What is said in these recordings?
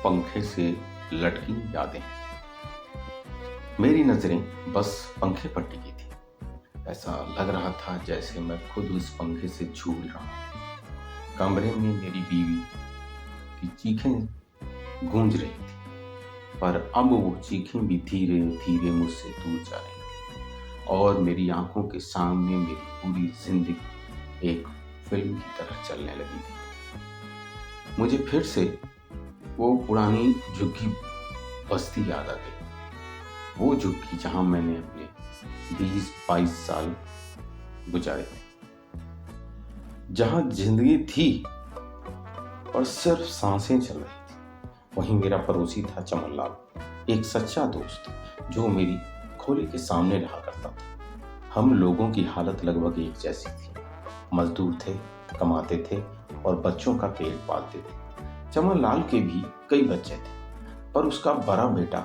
पंखे से लटकी यादें। मेरी नजरें बस पंखे पर टिकी थी। ऐसा लग रहा था जैसे मैं खुद उस पंखे से झूल रहा हूं। कमरे में मेरी बीवी की चीखें गूंज रही थी, पर अब वो चीखें भी धीरे धीरे मुझसे दूर जा रही थी और मेरी आंखों के सामने मेरी पूरी जिंदगी एक फिल्म की तरह चलने लगी थी। मुझे फिर से वो पुरानी झुग्गी बस्ती याद आ गई। वो झुग्गी जहां मैंने अपने 20-22 साल गुजारे थे, जहां जिंदगी थी और सिर्फ सांसें चल रही थी। वहीं मेरा पड़ोसी था चमन लाल, एक सच्चा दोस्त जो मेरी खोली के सामने रहा करता था। हम लोगों की हालत लगभग एक जैसी थी। मजदूर थे, कमाते थे और बच्चों का पेट पालते थे। चमन लाल के भी कई बच्चे थे, पर उसका बड़ा बेटा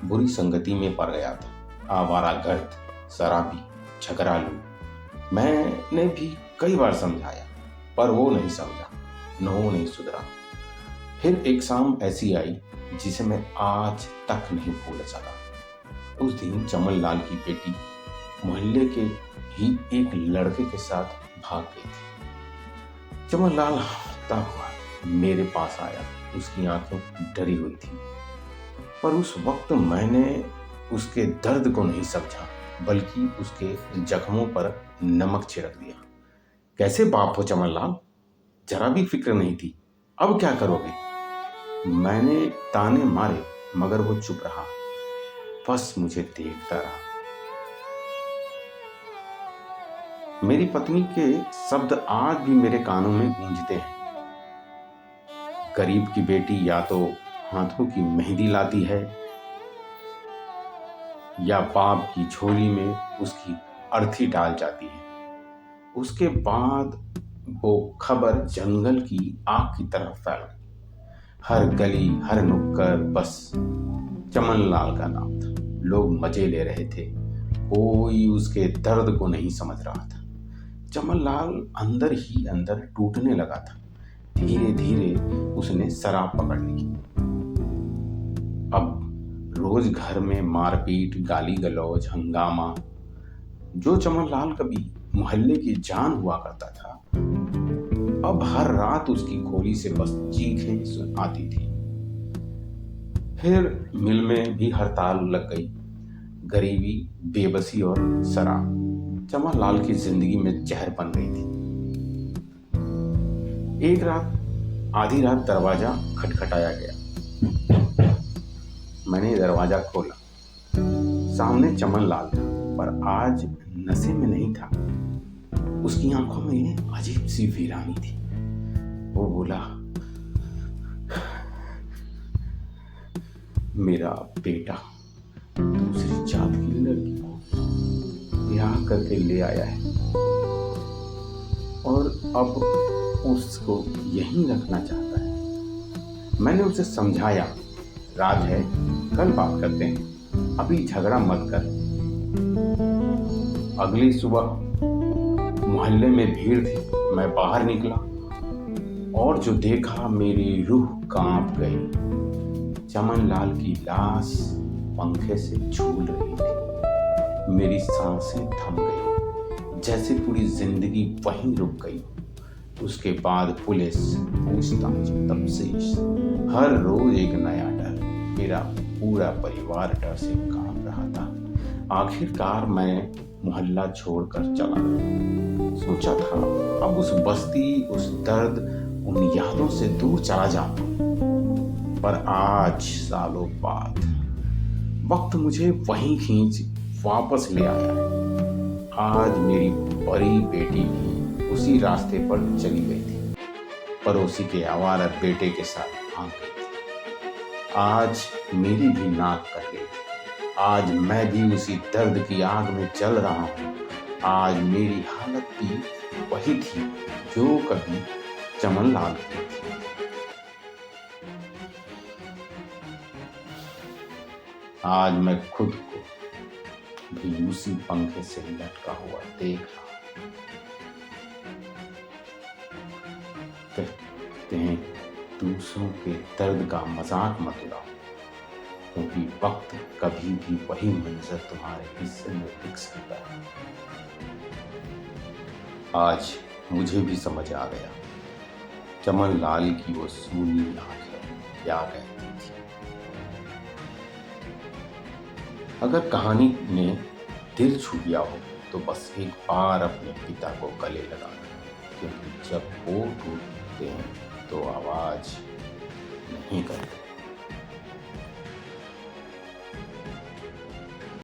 बुरी संगति में पड़ गया था। आवारागर्द, शराबी, झगड़ालू। मैंने भी कई बार समझाया, पर वो नहीं समझा, वो नहीं सुधरा। फिर एक शाम ऐसी आई जिसे मैं आज तक नहीं भूल सका। उस दिन चमन लाल की बेटी मोहल्ले के ही एक लड़के के साथ भाग गई थी। चमन लाल हंसता हुआ मेरे पास आया। उसकी आंखें डरी हुई थी, पर उस वक्त मैंने उसके दर्द को नहीं समझा, बल्कि उसके जख्मों पर नमक छिड़क दिया। कैसे बाप हो चमन लाल, जरा भी फिक्र नहीं थी। अब क्या करोगे? मैंने ताने मारे, मगर वो चुप रहा, बस मुझे देखता रहा। मेरी पत्नी के शब्द आज भी मेरे कानों में गूंजते हैं। गरीब की बेटी या तो हाथों की मेहंदी लाती है या बाप की झोली में उसकी अर्थी डाल जाती है। उसके बाद वो खबर जंगल की आग की तरह फैल गई। हर गली, हर नुक्कड़ बस चमन लाल का नाम था। लोग मजे ले रहे थे, कोई उसके दर्द को नहीं समझ रहा था। चमन लाल अंदर ही अंदर टूटने लगा था। धीरे धीरे उसने शराब पकड़ ली। अब रोज घर में मारपीट, गाली गलौज, हंगामा। जो चमन लाल कभी मोहल्ले की जान हुआ करता था, अब हर रात उसकी खोली से बस चीखें सुन आती थी। फिर मिल में भी हड़ताल लग गई। गरीबी, बेबसी और शराब चमन लाल की जिंदगी में जहर बन गई थी। एक रात, आधी रात दरवाजा खटखटाया गया। मैंने दरवाजा खोला। सामने चमन लाल था, पर आज नशे में नहीं था। उसकी आंखों में अजीब सी वीरानी थी। वो बोला, मेरा बेटा दूसरी जात की लड़की को ब्याह करके ले आया है और अब उसको यहीं रखना चाहता है। मैंने उसे समझाया, राज है, कल बात करते हैं, अभी झगड़ा मत कर। अगली सुबह मोहल्ले में भीड़ थी। मैं बाहर निकला और जो देखा, मेरी रूह कांप गई। चमन लाल की लाश पंखे से झूल रही थी। मेरी सांसें थम गई, जैसे पूरी जिंदगी वहीं रुक गई। उसके बाद पुलिस, पूछताछ, तफ्तीश, हर रोज एक नया डर। मेरा पूरा परिवार डर से कांप रहा था। आखिरकार मैं मोहल्ला छोड़कर चला गया। सोचा था अब उस बस्ती, उस दर्द, उन यादों से दूर चला जाऊं, पर आज सालों बाद वक्त मुझे वहीं खींच वापस ले आया है। आज मेरी बड़ी बेटी भी उसी रास्ते पर चली गई थी, पड़ोसी के आवारा बेटे के साथ भाग गई थी। आज मेरी भी नाक कट गई। आज मैं भी उसी दर्द की आग में जल रहा हूँ। आज मेरी हालत भी वही थी जो कभी चमन लाल की थी। आज मैं खुद को भी उसी पंखे से लटका हुआ देख रहा। कहते हैं दूसरों के दर्द का मजाक मत उड़ाओ, क्योंकि वक्त कभी भी वही मंजर तुम्हारे हिस्से में दिख सकता है। आज मुझे भी समझ आ गया, चमन लाल की वो सूनी आंखें क्या कहती थी। अगर कहानी ने दिल छू लिया हो तो बस एक बार अपने पिता को गले लगा दो, क्योंकि जब वो टूटते हैं तो आवाज नहीं करते।